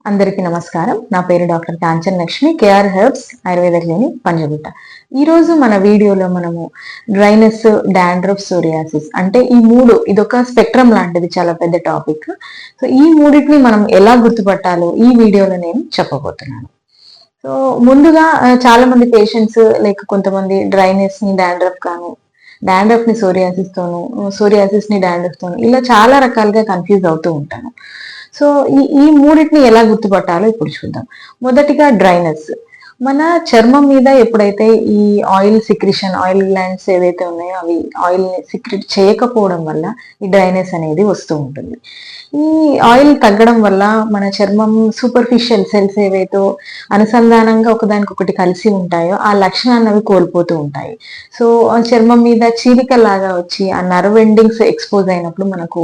అందరికీ నమస్కారం. నా పేరు doctor Kanchan Lakshmi, KR herbs Ayurveda clinic Panjagutta. ఈ రోజు మన వీడియోలో మనము డ్రైనెస్, డాండ్రఫ్, సోరియాసిస్ అంటే ఈ మూడు ఇదొక స్పెక్ట్రమ్ లాంటిది, చాలా పెద్ద టాపిక్. సో ఈ మూడింటిని మనం ఎలా గుర్తుపట్టాలో ఈ వీడియోలో నేను చెప్పబోతున్నాను. సో ముందుగా చాలా మంది పేషెంట్స్ లైక్ కొంతమంది డ్రైనెస్ ని డాండ్రఫ్ గాను, డాండ్రఫ్ ని సోరియాసిస్ తోను, సోరియాసిస్ ని డాండ్రఫ్ తోను ఇలా చాలా రకాలుగా కన్ఫ్యూజ్ అవుతూ ఉంటాను. సో ఈ ఈ మూడింటిని ఎలా గుర్తుపట్టాలో ఇప్పుడు చూద్దాం. మొదటిగా డ్రైనెస్. మన చర్మం మీద ఎప్పుడైతే ఈ ఆయిల్ సిక్రిషన్, ఆయిల్ గ్లాండ్స్ ఏవైతే ఉన్నాయో అవి ఆయిల్ ని సిక్రెట్ చేయకపోవడం వల్ల ఈ డ్రైనెస్ అనేది వస్తూ ఉంటుంది. ఈ ఆయిల్ తగ్గడం వల్ల మన చర్మం సూపర్ఫిషియల్ సెల్స్ ఏవైతే అనుసంధానంగా ఒకదానికొకటి కలిసి ఉంటాయో ఆ లక్షణాన్ని అవి కోల్పోతూ ఉంటాయి. సో ఆ చర్మం మీద చీలికలాగా వచ్చి ఆ నర్వ్ ఎండింగ్స్ ఎక్స్పోజ్ అయినప్పుడు మనకు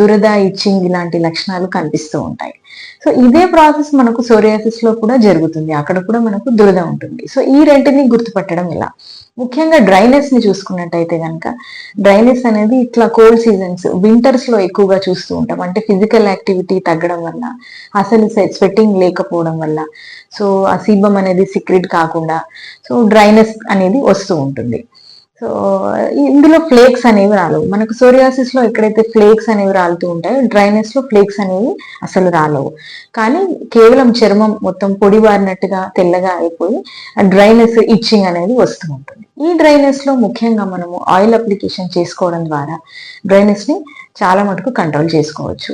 దురద, ఇచ్చింగ్ ఇలాంటి లక్షణాలు కనిపిస్తూ ఉంటాయి. సో ఇదే ప్రాసెస్ మనకు సోరియాసిస్ లో కూడా జరుగుతుంది. అక్కడ కూడా మనకు దురద ఉంటుంది. సో ఈ రెంటిని గుర్తుపట్టడం ఎలా? ముఖ్యంగా డ్రైనెస్ ని చూసుకున్నట్టయితే కనుక డ్రైనెస్ అనేది ఇట్లా కోల్డ్ సీజన్స్, వింటర్స్ లో ఎక్కువగా చూస్తూ ఉంటాం. అంటే ఫిజికల్ యాక్టివిటీ తగ్గడం వల్ల, అసలు స్వెట్టింగ్ లేకపోవడం వల్ల, సో ఆ సీబం అనేది సిక్రెట్ కాకుండా సో డ్రైనెస్ అనేది వస్తూ ఉంటుంది. సో ఇందులో ఫ్లేక్స్ అనేవి రాలవు. మనకు సోరియాసిస్ లో ఎక్కడైతే ఫ్లేక్స్ అనేవి రాలుతూ ఉంటాయో డ్రైనెస్ లో ఫ్లేక్స్ అనేవి అసలు రాలవు. కానీ కేవలం చర్మం మొత్తం పొడిబారినట్టుగా తెల్లగా అయిపోయి ఆ డ్రైనెస్, ఇచ్చింగ్ అనేది వస్తూ ఉంటుంది. ఈ డ్రైనెస్ లో ముఖ్యంగా మనము ఆయిల్ అప్లికేషన్ చేసుకోవడం ద్వారా డ్రైనెస్ ని చాలా మటుకు కంట్రోల్ చేసుకోవచ్చు.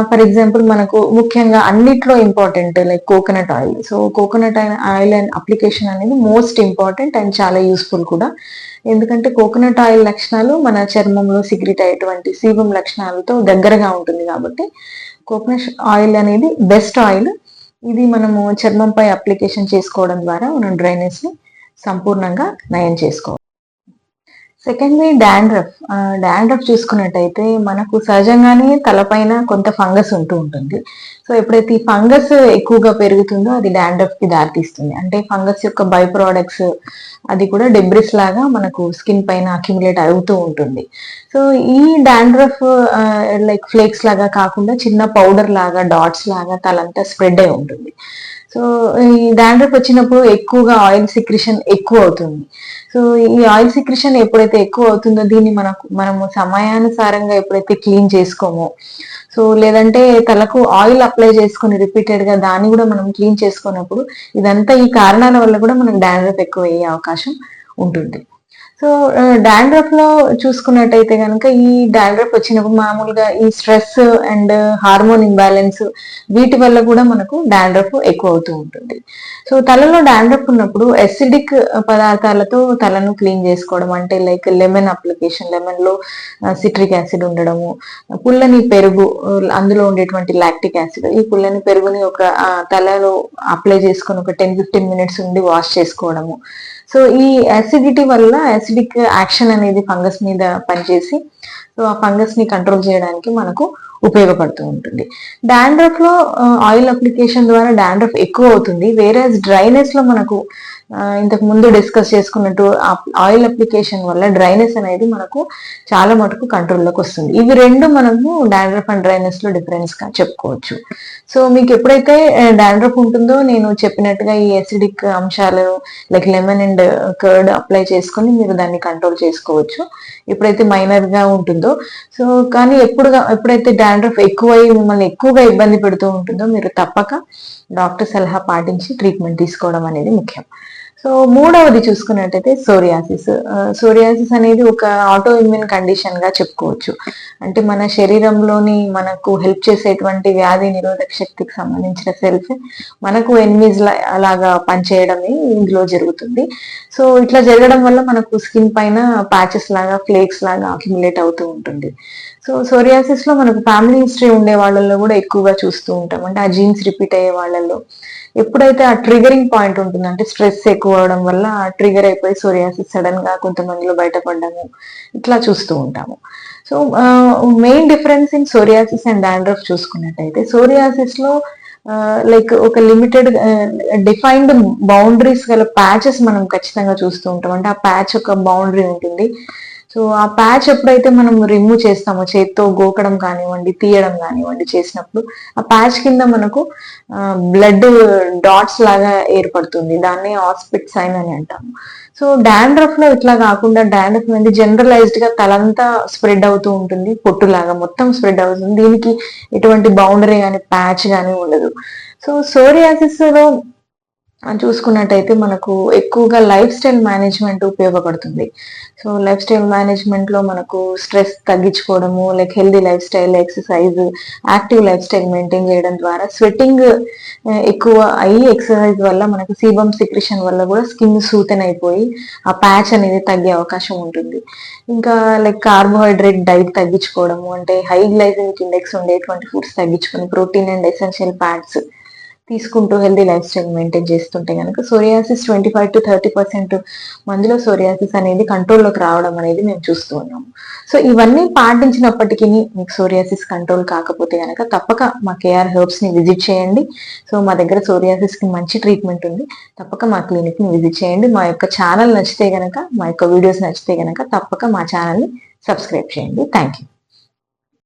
ఫర్ ఎగ్జాంపుల్ మనకు ముఖ్యంగా అన్నిట్లో important like coconut oil. So coconut oil and application అనేది మోస్ట్ ఇంపార్టెంట్ అండ్ చాలా యూస్ఫుల్ కూడా. ఎందుకంటే కోకోనట్ ఆయిల్ లక్షణాలు మన చర్మంలో సిక్రెట్ అయ్యేటువంటి సీబం లక్షణాలతో దగ్గరగా ఉంటుంది కాబట్టి కోకోనట్ ఆయిల్ అనేది బెస్ట్ ఆయిల్. ఇది మనము చర్మంపై అప్లికేషన్ చేసుకోవడం ద్వారా మనం డ్రైనెస్ ని సంపూర్ణంగా నయం చేసుకోవాలి. Secondly dandruff. డాండ్రఫ్ చూసుకున్నట్టయితే మనకు సహజంగానే తలపైన కొంత ఫంగస్ ఉంటూ ఉంటుంది. సో ఎప్పుడైతే ఈ ఫంగస్ ఎక్కువగా పెరుగుతుందో అది డాండ్రఫ్ కి దారితీస్తుంది. అంటే ఫంగస్ యొక్క బై ప్రోడక్ట్స్ అది కూడా డెబ్రిస్ లాగా మనకు స్కిన్ పైన అక్యుములేట్ అవుతూ ఉంటుంది. సో ఈ డాండ్రఫ్ లైక్ ఫ్లేక్స్ లాగా కాకుండా చిన్న పౌడర్ లాగా, డాట్స్ లాగా తలంతా స్ప్రెడ్ అయి ఉంటుంది. సో ఈ డాండ్రఫ్ వచ్చినప్పుడు ఎక్కువగా ఆయిల్ సిక్రిషన్ ఎక్కువ అవుతుంది. సో ఈ ఆయిల్ సిక్రిషన్ ఎప్పుడైతే ఎక్కువ అవుతుందో దీన్ని మనము సమయానుసారంగా ఎప్పుడైతే క్లీన్ చేసుకోమో, సో లేదంటే తలకు ఆయిల్ అప్లై చేసుకొని రిపీటెడ్ గా దాన్ని కూడా మనం క్లీన్ చేసుకున్నప్పుడు ఇదంతా ఈ కారణాల వల్ల కూడా మనకు డాండ్రఫ్ ఎక్కువ అయ్యే అవకాశం ఉంటుంది. సో డాండ్రఫ్ లో చూసుకున్నట్టయితే కనుక ఈ డాండ్రఫ్ వచ్చినప్పుడు మామూలుగా ఈ స్ట్రెస్ అండ్ హార్మోన్ ఇంబ్యాలెన్స్ వీటి వల్ల కూడా మనకు డాండ్రఫ్ ఎక్కువ అవుతూ ఉంటుంది. సో తలలో డాండ్రఫ్ ఉన్నప్పుడు ఎసిడిక్ పదార్థాలతో తలను క్లీన్ చేసుకోవడం, అంటే లైక్ లెమన్ అప్లికేషన్, లెమన్ లో సిట్రిక్ యాసిడ్ ఉండడము, పుల్లని పెరుగు, అందులో ఉండేటువంటి లాక్టిక్ యాసిడ్, ఈ పుల్లని పెరుగుని ఒక తలలో అప్లై చేసుకొని ఒక 10-15 మినిట్స్ ఉండి వాష్ చేసుకోవడము. సో ఈ యాసిడిటీ వల్ల యాసిడిక్ యాక్షన్ అనేది ఫంగస్ మీద పనిచేసి సో ఆ ఫంగస్ ని కంట్రోల్ చేయడానికి మనకు ఉపయోగపడుతూ ఉంటుంది. డాండ్రఫ్ లో ఆయిల్ అప్లికేషన్ ద్వారా డాండ్రఫ్ ఎక్కువ అవుతుంది. వేరే డ్రైనెస్ లో మనకు ఇంతకు ముందు డిస్కస్ చేసుకున్నట్టు ఆయిల్ అప్లికేషన్ వల్ల డ్రైనెస్ అనేది మనకు చాలా మటుకు కంట్రోల్లోకి వస్తుంది. ఇవి రెండు మనము డాండ్రఫ్ అండ్ డ్రైనెస్ లో డిఫరెన్స్ గా చెప్పుకోవచ్చు. సో మీకు ఎప్పుడైతే డాండ్రఫ్ ఉంటుందో నేను చెప్పినట్టుగా ఈ ఎసిడిక్ అంశాలు like lemon and curd apply చేసుకొని మీరు దాన్ని కంట్రోల్ చేసుకోవచ్చు ఎప్పుడైతే మైనర్ గా ఉంటుందో. సో కానీ ఎప్పుడైతే డాండ్రఫ్ ఎక్కువై మిమ్మల్ని ఎక్కువగా ఇబ్బంది పెడుతూ ఉంటుందో మీరు తప్పక డాక్టర్ సలహా పాటించి ట్రీట్మెంట్ తీసుకోవడం అనేది ముఖ్యం. సో మూడవది చూసుకున్నట్టయితే సోరియాసిస్. సోరియాసిస్ అనేది ఒక ఆటో ఇమ్యూన్ కండిషన్ గా చెప్పుకోవచ్చు. అంటే మన శరీరంలోని మనకు హెల్ప్ చేసేటువంటి వ్యాధి నిరోధక శక్తికి సంబంధించిన సెల్స్ మనకు ఎనిమీస్ లాగా పనిచేయడమే ఇందులో జరుగుతుంది. సో ఇట్లా జరగడం వల్ల మనకు స్కిన్ పైన ప్యాచెస్ లాగా, ఫ్లేక్స్ లాగా అక్యుములేట్ అవుతూ ఉంటుంది. సో సోరియాసిస్ లో మనకు ఫ్యామిలీ హిస్టరీ ఉండే వాళ్ళల్లో కూడా ఎక్కువగా చూస్తూ ఉంటాం. అంటే ఆ జీన్స్ రిపీట్ అయ్యే వాళ్ళల్లో ఎప్పుడైతే ఆ ట్రిగరింగ్ పాయింట్ ఉంటుంది, అంటే స్ట్రెస్ ఎక్కువ అవడం వల్ల ట్రిగర్ అయిపోయి సోరియాసిస్ సడన్ గా కొంతమందిలో బయటపడము ఇట్లా చూస్తూ ఉంటాము. So main difference in psoriasis and dandruff చూసుకున్నట్టయితే సోరియాసిస్ లో లైక్ ఒక లిమిటెడ్ డిఫైన్డ్ బౌండరీస్ గల ప్యాచెస్ మనం ఖచ్చితంగా చూస్తూ ఉంటాం. అంటే ఆ ప్యాచ్ ఒక బౌండరీ ఉంటుంది. సో సో ఆ ప్యాచ్ ఎప్పుడైతే మనం రిమూవ్ చేస్తామో, చేత్తో గోకడం కానివ్వండి, తీయడం కానివ్వండి చేసినప్పుడు ఆ ప్యాచ్ కింద మనకు బ్లడ్ డాట్స్ లాగా ఏర్పడుతుంది. దాన్ని హాస్పిట్ సైన్ అని అంటాము. సో డాండ్రఫ్ లో ఇట్లా కాకుండా డాండ్రఫ్ అనేది జనరలైజ్డ్ గా తలంతా స్ప్రెడ్ అవుతూ ఉంటుంది, పొట్టులాగా మొత్తం స్ప్రెడ్ అవుతుంది. దీనికి ఎటువంటి బౌండరీ కానీ ప్యాచ్ కానీ ఉండదు. సో సోరియాసిస్ లో చూసుకున్నట్టయితే మనకు ఎక్కువగా లైఫ్ స్టైల్ మేనేజ్మెంట్ ఉపయోగపడుతుంది. సో లైఫ్ స్టైల్ మేనేజ్మెంట్ లో మనకు స్ట్రెస్ తగ్గించుకోవడము, like healthy life style, exercise, active life style maintain చేయడం ద్వారా స్వెట్టింగ్ ఎక్కువ అయ్యి ఎక్సర్సైజ్ వల్ల మనకు సీబమ్ సిక్రిషన్ వల్ల కూడా స్కిన్ సూతన్ అయిపోయి ఆ ప్యాచ్ అనేది తగ్గే అవకాశం ఉంటుంది. ఇంకా లైక్ కార్బోహైడ్రేట్ డైట్ తగ్గించుకోవడము, అంటే హై గ్లైసెమిక్ ఇండెక్స్ ఉండేటువంటి ఫుడ్స్ తగ్గించుకొని ప్రోటీన్ అండ్ ఎసెన్షియల్ ఫ్యాట్స్ తీసుకుంటూ హెల్దీ లైఫ్ స్టైల్ మెయింటైన్ చేస్తుంటే కనుక సోరియాసిస్ 25-30% మందిలో సోరియాసిస్ అనేది కంట్రోల్లోకి రావడం అనేది మేము చూస్తూ ఉన్నాము. సో ఇవన్నీ పాటించినప్పటికీ మీకు సోరియాసిస్ కంట్రోల్ కాకపోతే కనుక తప్పక మా కేఆర్ హెర్బ్స్ ని విజిట్ చేయండి. సో మా దగ్గర సోరియాసిస్ కి మంచి ట్రీట్మెంట్ ఉంది. తప్పక మా క్లినిక్ ని విజిట్ చేయండి. మా యొక్క ఛానల్ నచ్చితే గనక, మా యొక్క వీడియోస్ నచ్చితే గనక తప్పక మా ఛానల్ ని సబ్స్క్రైబ్ చేయండి. Thank you.